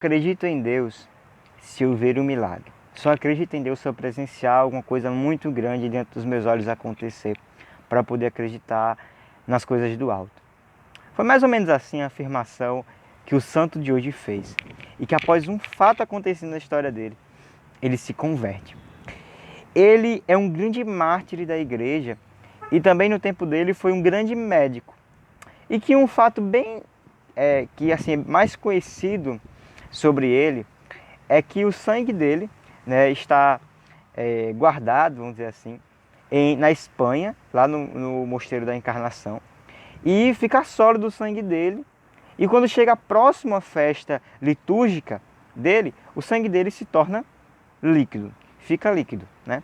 Acredito em Deus se eu ver um milagre. Só acredito em Deus se eu presenciar alguma coisa muito grande diante dos meus olhos acontecer, para poder acreditar nas coisas do alto. Foi mais ou menos assim a afirmação que o santo de hoje fez. E que após um fato acontecendo na história dele, ele se converte. Ele é um grande mártir da igreja e também no tempo dele foi um grande médico. E que um fato bem que assim mais conhecido sobre ele é que o sangue dele, né, está guardado, vamos dizer assim, na Espanha, lá no Mosteiro da Encarnação, e fica sólido o sangue dele. E quando chega próximo à festa litúrgica dele, o sangue dele se torna líquido, fica líquido, né?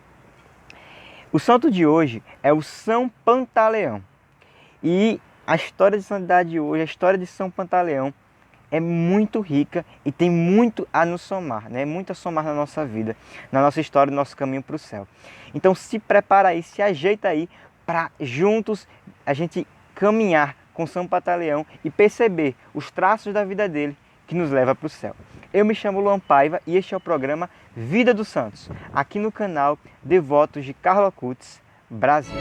O santo de hoje é o São Pantaleão. E a história de santidade de hoje, a história de São Pantaleão, é muito rica e tem muito a nos somar, né? Muito a somar na nossa vida, na nossa história, no nosso caminho para o céu. Então se prepara aí, se ajeita aí para juntos a gente caminhar com São Pantaleão e perceber os traços da vida dele que nos leva para o céu. Eu me chamo Luan Paiva e este é o programa Vida dos Santos, aqui no canal Devotos de Carlo Acutis, Brasil.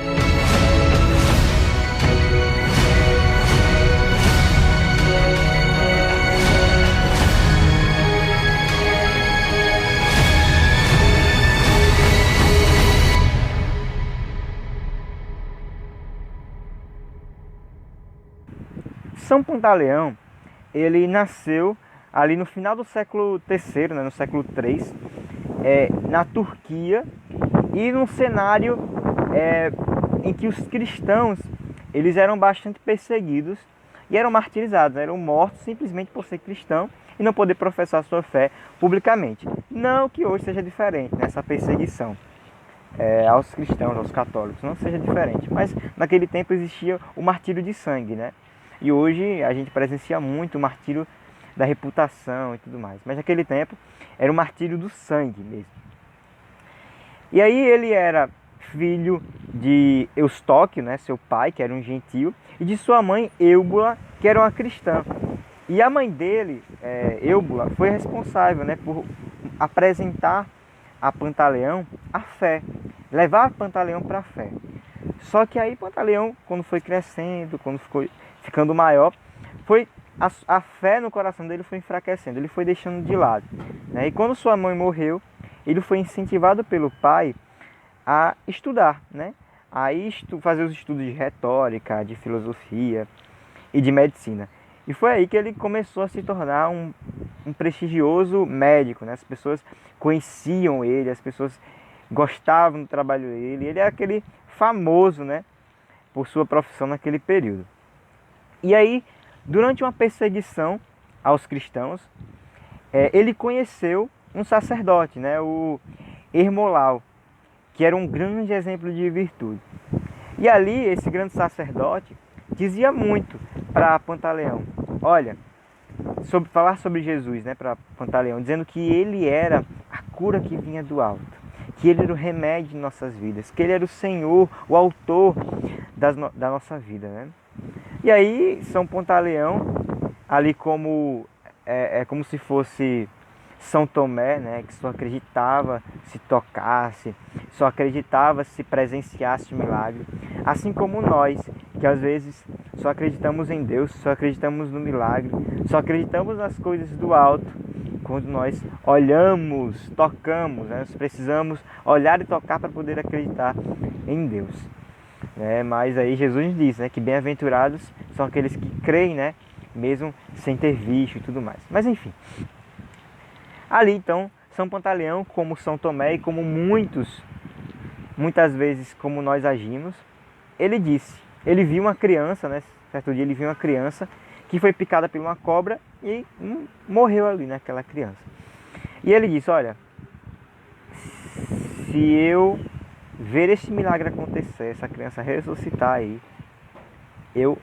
São Pantaleão, ele nasceu ali no final do século III, né, no século III, na Turquia, e num cenário em que os cristãos eles eram bastante perseguidos e eram martirizados, eram mortos simplesmente por ser cristão e não poder professar sua fé publicamente. Não que hoje seja diferente nessa perseguição aos cristãos, aos católicos, não seja diferente, mas naquele tempo existia o martírio de sangue, né? E hoje a gente presencia muito o martírio da reputação e tudo mais. Mas naquele tempo era o martírio do sangue mesmo. E aí ele era filho de Eustóquio, né, seu pai, que era um gentio, e de sua mãe Eubula, que era uma cristã. E a mãe dele, Eubula, foi responsável, né, por apresentar a Pantaleão a fé, levar Pantaleão para a fé. Só que aí Pantaleão, quando foi crescendo, quando ficou ficando maior, a fé no coração dele foi enfraquecendo, ele foi deixando de lado, né? E quando sua mãe morreu, ele foi incentivado pelo pai a estudar, né? A fazer os estudos de retórica, de filosofia e de medicina. E foi aí que ele começou a se tornar um prestigioso médico, né? As pessoas conheciam ele, as pessoas gostavam do trabalho dele. Ele é aquele famoso, né, por sua profissão naquele período. E aí, durante uma perseguição aos cristãos, ele conheceu um sacerdote, né, o Hermolau, que era um grande exemplo de virtude. E ali, esse grande sacerdote dizia muito para Pantaleão. Olha, falar sobre Jesus, né, para Pantaleão, dizendo que ele era a cura que vinha do alto, que ele era o remédio de nossas vidas, que ele era o Senhor, o autor da nossa vida, né? E aí São Pantaleão, ali como como se fosse São Tomé, né, que só acreditava se tocasse, só acreditava se presenciasse o milagre, assim como nós, que às vezes só acreditamos em Deus, só acreditamos no milagre, só acreditamos nas coisas do alto quando nós olhamos, tocamos, né? Nós precisamos olhar e tocar para poder acreditar em Deus. Mas aí Jesus diz, né, que bem-aventurados são aqueles que creem, né, mesmo sem ter visto e tudo mais. Mas enfim, ali então São Pantaleão, como São Tomé e como muitas vezes como nós agimos, ele viu uma criança, né, certo dia ele viu uma criança que foi picada por uma cobra e morreu ali naquela criança. E ele disse, olha, se eu ver esse milagre acontecer, essa criança ressuscitar aí, eu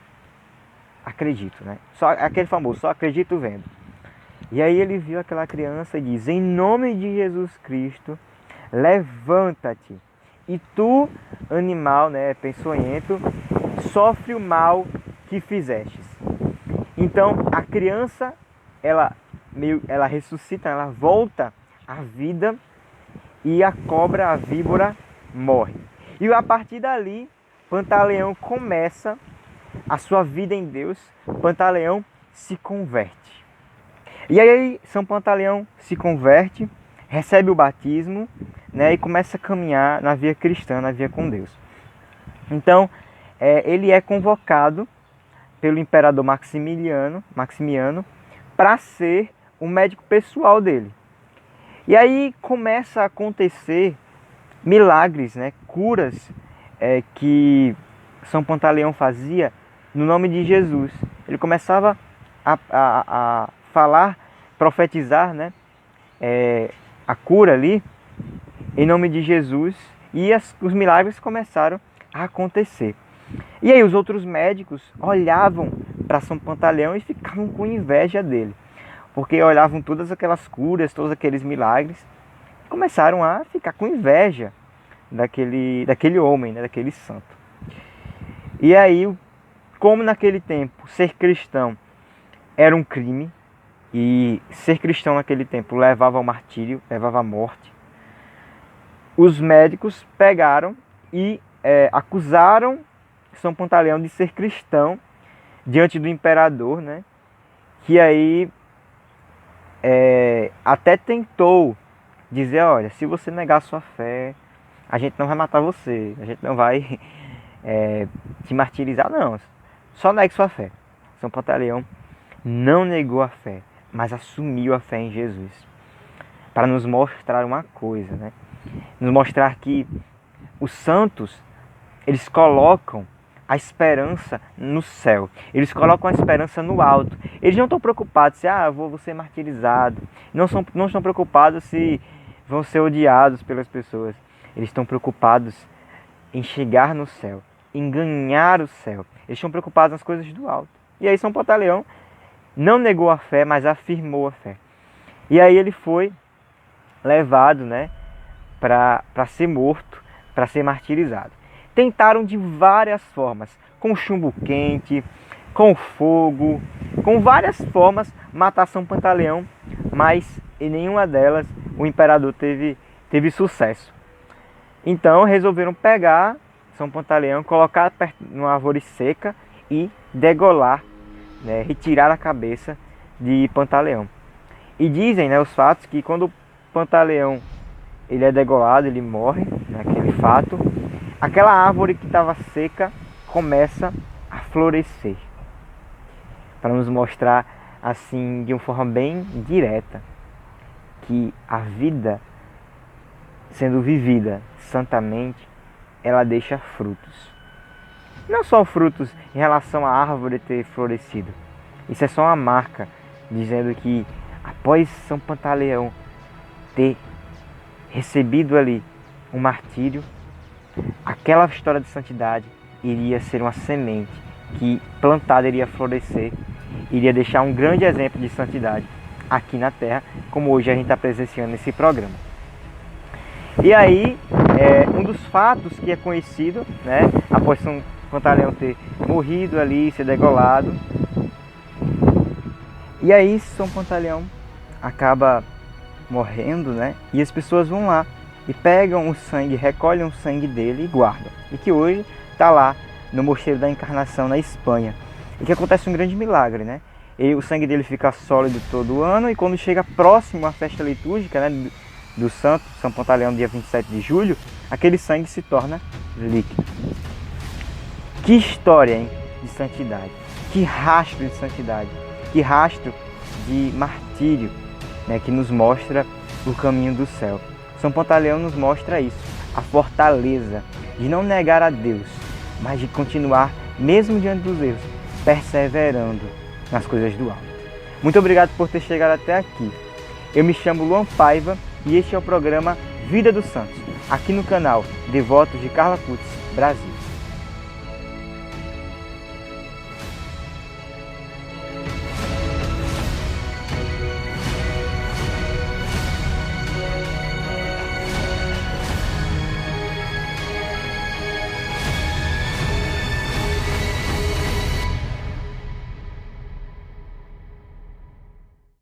acredito, né? Só aquele famoso, só acredito vendo. E aí ele viu aquela criança e diz, em nome de Jesus Cristo, levanta-te. E tu, animal, né, peçonhento, sofre o mal que fizestes. Então a criança, ela ela ressuscita, ela volta à vida e a cobra, a víbora, morre. E a partir dali, Pantaleão começa a sua vida em Deus. Pantaleão se converte. E aí São Pantaleão se converte, recebe o batismo, né, e começa a caminhar na via cristã, na via com Deus. Então, ele é convocado pelo imperador Maximiano para ser o médico pessoal dele. E aí começa a acontecer milagres, né, curas que São Pantaleão fazia no nome de Jesus. Ele começava a falar, profetizar, né, a cura ali em nome de Jesus, e os milagres começaram a acontecer. E aí os outros médicos olhavam para São Pantaleão e ficavam com inveja dele, porque olhavam todas aquelas curas, todos aqueles milagres, e começaram a ficar com inveja daquele homem, né, daquele santo. E aí, como naquele tempo ser cristão era um crime, e ser cristão naquele tempo levava ao martírio, levava à morte, os médicos pegaram e acusaram São Pantaleão de ser cristão diante do imperador, né? Que aí até tentou dizer, olha, se você negar sua fé, a gente não vai matar você, a gente não vai te martirizar, não. Só negue sua fé. São Pantaleão não negou a fé, mas assumiu a fé em Jesus, para nos mostrar uma coisa, né? Nos mostrar que os santos, eles colocam a esperança no céu, eles colocam a esperança no alto. Eles não estão preocupados se vou ser martirizado, não estão preocupados se vão ser odiados pelas pessoas. Eles estão preocupados em chegar no céu, em ganhar o céu. Eles estão preocupados nas coisas do alto. E aí São Pantaleão não negou a fé, mas afirmou a fé. E aí ele foi levado, né, para ser morto, para ser martirizado. Tentaram de várias formas, com chumbo quente, com fogo, com várias formas matar São Pantaleão, mas em nenhuma delas o imperador teve sucesso. Então resolveram pegar São Pantaleão, colocar numa árvore seca e degolar, né, retirar a cabeça de Pantaleão. E dizem, né, os fatos, que quando Pantaleão ele é degolado, ele morre, naquele fato, aquela árvore que estava seca começa a florescer, para nos mostrar assim de uma forma bem direta que a vida sendo vivida santamente, ela deixa frutos. Não só frutos em relação à árvore ter florescido. Isso é só uma marca dizendo que após São Pantaleão ter recebido ali um martírio, aquela história de santidade iria ser uma semente que plantada iria florescer, iria deixar um grande exemplo de santidade aqui na Terra, como hoje a gente está presenciando nesse programa. E aí, um dos fatos que é conhecido, né, após São Pantaleão ter morrido ali, ser degolado, e aí São Pantaleão acaba morrendo, né, e as pessoas vão lá e pegam o sangue, recolhem o sangue dele e guardam. E que hoje está lá no Mosteiro da Encarnação, na Espanha. E que acontece um grande milagre, né? E o sangue dele fica sólido todo ano, e quando chega próximo à festa litúrgica, né, do santo, São Pantaleão, dia 27 de julho, aquele sangue se torna líquido. Que história, hein, de santidade, que rastro de santidade, que rastro de martírio, né, que nos mostra o caminho do céu. São Pantaleão nos mostra isso, a fortaleza de não negar a Deus, mas de continuar, mesmo diante dos erros, perseverando nas coisas do alto. Muito obrigado por ter chegado até aqui. Eu me chamo Luan Paiva e este é o programa Vida dos Santos, aqui no canal Devotos de Carla Putz, Brasil.